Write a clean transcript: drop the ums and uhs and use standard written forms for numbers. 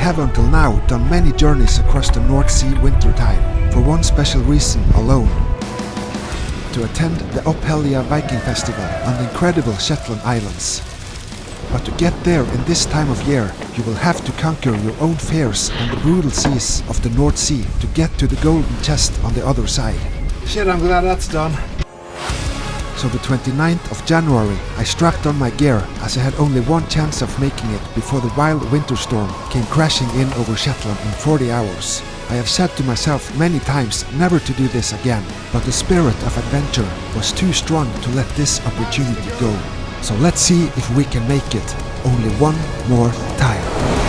have until now done many journeys across the North Sea wintertime, for one special reason alone: to attend the Aanderaa Viking Festival on the incredible Shetland Islands. But to get there in this time of year, you will have to conquer your own fears and the brutal seas of the North Sea to get to the golden chest on the other side. Shit, I'm glad that's done. So the 29th of January, I strapped on my gear, as I had only one chance of making it before the wild winter storm came crashing in over Shetland in 40 hours. I have said to myself many times never to do this again, but the spirit of adventure was too strong to let this opportunity go. So let's see if we can make it only one more time.